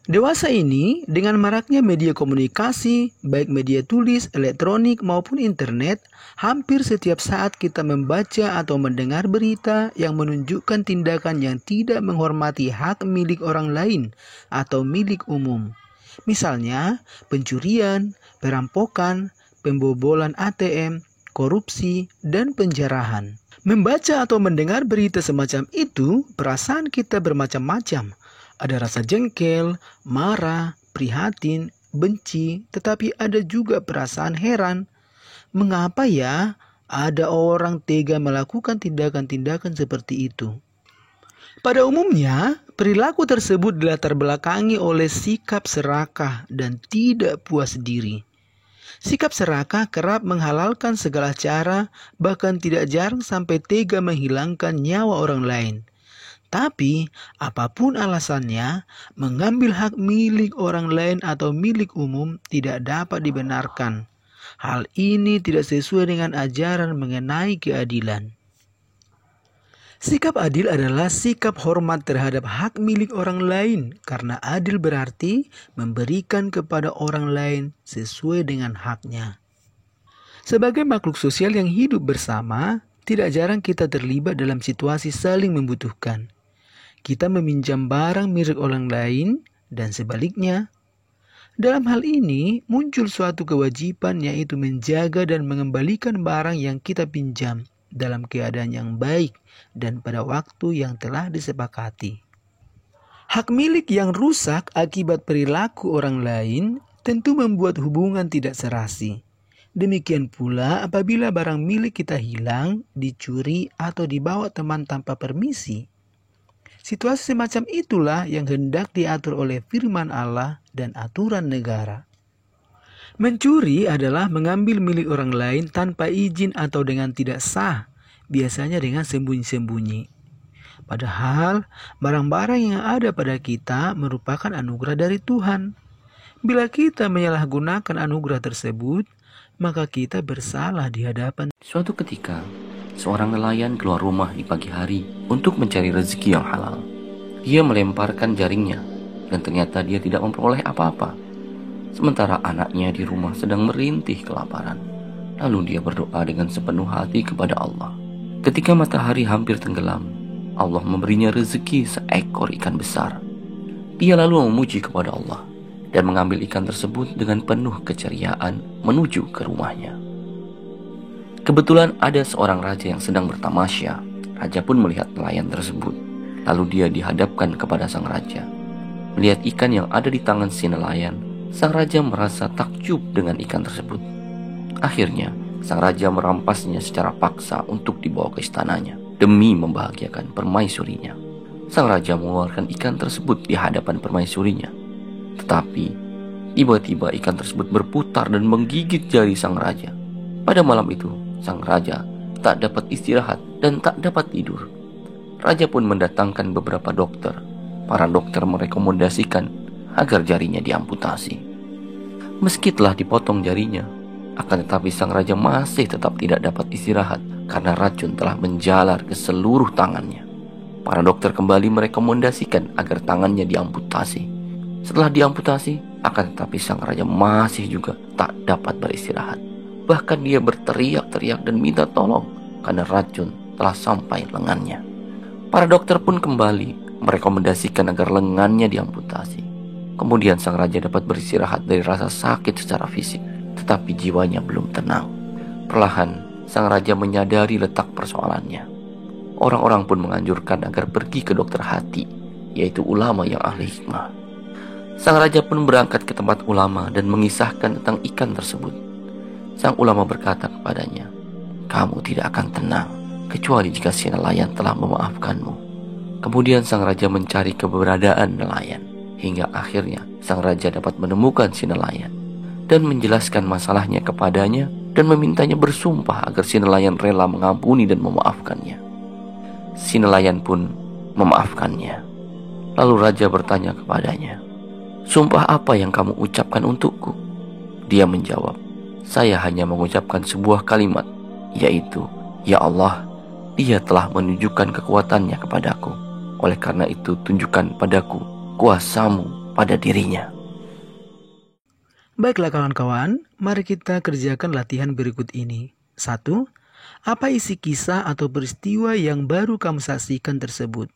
Dewasa ini, dengan maraknya media komunikasi, baik media tulis, elektronik, maupun internet, hampir setiap saat kita membaca atau mendengar berita yang menunjukkan tindakan yang tidak menghormati hak milik orang lain atau milik umum. Misalnya, pencurian, perampokan, pembobolan ATM, korupsi, dan penjarahan. Membaca atau mendengar berita semacam itu, perasaan kita bermacam-macam. Ada rasa jengkel, marah, prihatin, benci, tetapi ada juga perasaan heran. Mengapa ya ada orang tega melakukan tindakan-tindakan seperti itu? Pada umumnya, perilaku tersebut dilatar belakangi oleh sikap serakah dan tidak puas diri. Sikap serakah kerap menghalalkan segala cara, bahkan tidak jarang sampai tega menghilangkan nyawa orang lain. Tapi, apapun alasannya, mengambil hak milik orang lain atau milik umum tidak dapat dibenarkan. Hal ini tidak sesuai dengan ajaran mengenai keadilan. Sikap adil adalah sikap hormat terhadap hak milik orang lain, karena adil berarti memberikan kepada orang lain sesuai dengan haknya. Sebagai makhluk sosial yang hidup bersama, tidak jarang kita terlibat dalam situasi saling membutuhkan. Kita meminjam barang milik orang lain dan sebaliknya. Dalam hal ini muncul suatu kewajiban, yaitu menjaga dan mengembalikan barang yang kita pinjam dalam keadaan yang baik dan pada waktu yang telah disepakati. Hak milik yang rusak akibat perilaku orang lain tentu membuat hubungan tidak serasi. Demikian pula apabila barang milik kita hilang, dicuri atau dibawa teman tanpa permisi. Situasi semacam itulah yang hendak diatur oleh firman Allah dan aturan negara. Mencuri adalah mengambil milik orang lain tanpa izin atau dengan tidak sah, biasanya dengan sembunyi-sembunyi. Padahal barang-barang yang ada pada kita merupakan anugerah dari Tuhan. Bila kita menyalahgunakan anugerah tersebut, maka kita bersalah di hadapan. Suatu ketika, seorang nelayan keluar rumah di pagi hari untuk mencari rezeki yang halal. Dia melemparkan jaringnya dan ternyata dia tidak memperoleh apa-apa. Sementara anaknya di rumah sedang merintih kelaparan. Lalu dia berdoa dengan sepenuh hati kepada Allah. Ketika matahari hampir tenggelam, Allah memberinya rezeki seekor ikan besar. Dia lalu memuji kepada Allah dan mengambil ikan tersebut dengan penuh keceriaan menuju ke rumahnya. Kebetulan ada seorang raja yang sedang bertamasya. Raja pun melihat nelayan tersebut. Lalu dia dihadapkan kepada sang raja. Melihat ikan yang ada di tangan si nelayan, sang raja merasa takjub dengan ikan tersebut. Akhirnya, sang raja merampasnya secara paksa untuk dibawa ke istananya demi membahagiakan permaisurinya. Sang raja mengeluarkan ikan tersebut di hadapan permaisurinya. Tetapi, tiba-tiba ikan tersebut berputar dan menggigit jari sang raja. Pada malam itu, sang raja tak dapat istirahat dan tak dapat tidur. Raja pun mendatangkan beberapa dokter. Para dokter merekomendasikan agar jarinya diamputasi. Meski telah dipotong jarinya, akan tetapi sang raja masih tetap tidak dapat istirahat karena racun telah menjalar ke seluruh tangannya. Para dokter kembali merekomendasikan agar tangannya diamputasi. Setelah diamputasi, akan tetapi sang raja masih juga tak dapat beristirahat. Bahkan dia berteriak-teriak dan minta tolong karena racun telah sampai lengannya. Para dokter pun kembali merekomendasikan agar lengannya diamputasi. Kemudian sang raja dapat beristirahat dari rasa sakit secara fisik, tetapi jiwanya belum tenang. Perlahan, sang raja menyadari letak persoalannya. Orang-orang pun menganjurkan agar pergi ke dokter hati, yaitu ulama yang ahli hikmah. Sang raja pun berangkat ke tempat ulama dan mengisahkan tentang ikan tersebut. Sang ulama berkata kepadanya, "Kamu tidak akan tenang kecuali jika si nelayan telah memaafkanmu." Kemudian sang raja mencari keberadaan nelayan, hingga akhirnya sang raja dapat menemukan si nelayan dan menjelaskan masalahnya kepadanya dan memintanya bersumpah agar si nelayan rela mengampuni dan memaafkannya. Si nelayan pun memaafkannya. Lalu raja bertanya kepadanya, "Sumpah apa yang kamu ucapkan untukku?" Dia menjawab, "Saya hanya mengucapkan sebuah kalimat, yaitu, Ya Allah, Dia telah menunjukkan kekuatannya kepadaku. Oleh karena itu tunjukkan padaku kuasamu pada dirinya. Baiklah kawan-kawan, mari kita kerjakan latihan berikut ini. 1. Apa isi kisah atau peristiwa yang baru kamu saksikan tersebut?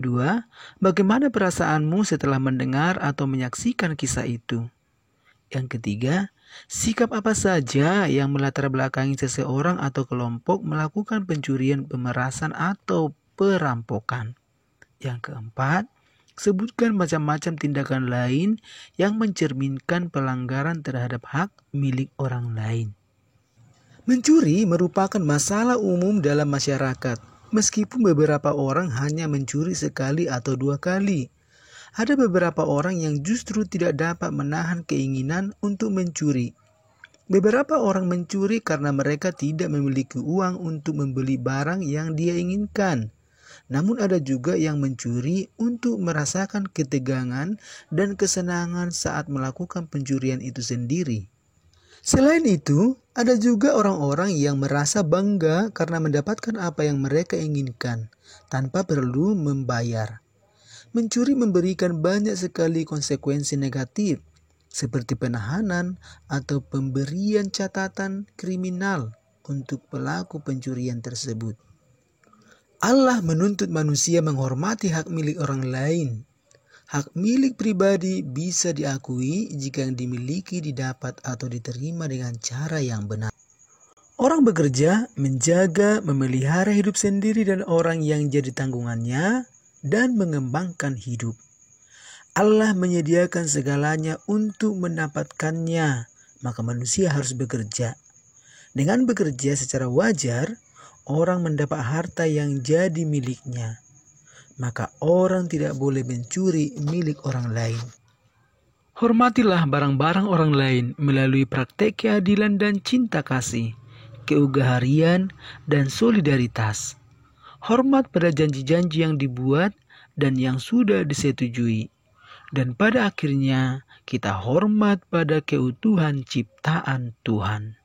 2. Bagaimana perasaanmu setelah mendengar atau menyaksikan kisah itu? Yang ketiga, sikap apa saja yang melatar belakangi seseorang atau kelompok melakukan pencurian, pemerasan, atau perampokan? Yang keempat, sebutkan macam-macam tindakan lain yang mencerminkan pelanggaran terhadap hak milik orang lain. Mencuri merupakan masalah umum dalam masyarakat, meskipun beberapa orang hanya mencuri sekali atau 2 kali. Ada beberapa orang yang justru tidak dapat menahan keinginan untuk mencuri. Beberapa orang mencuri karena mereka tidak memiliki uang untuk membeli barang yang dia inginkan. Namun ada juga yang mencuri untuk merasakan ketegangan dan kesenangan saat melakukan pencurian itu sendiri. Selain itu, ada juga orang-orang yang merasa bangga karena mendapatkan apa yang mereka inginkan tanpa perlu membayar. Mencuri memberikan banyak sekali konsekuensi negatif, seperti penahanan atau pemberian catatan kriminal untuk pelaku pencurian tersebut. Allah menuntut manusia menghormati hak milik orang lain. Hak milik pribadi bisa diakui jika yang dimiliki didapat atau diterima dengan cara yang benar. Orang bekerja, menjaga, memelihara hidup sendiri dan orang yang jadi tanggungannya, dan mengembangkan hidup. Allah menyediakan segalanya untuk mendapatkannya, maka manusia harus bekerja. Dengan bekerja secara wajar, orang mendapat harta yang jadi miliknya. Maka orang tidak boleh mencuri milik orang lain. Hormatilah barang-barang orang lain melalui praktek keadilan dan cinta kasih, keugaharian dan solidaritas. Hormat pada janji-janji yang dibuat dan yang sudah disetujui. Dan pada akhirnya kita hormat pada keutuhan ciptaan Tuhan.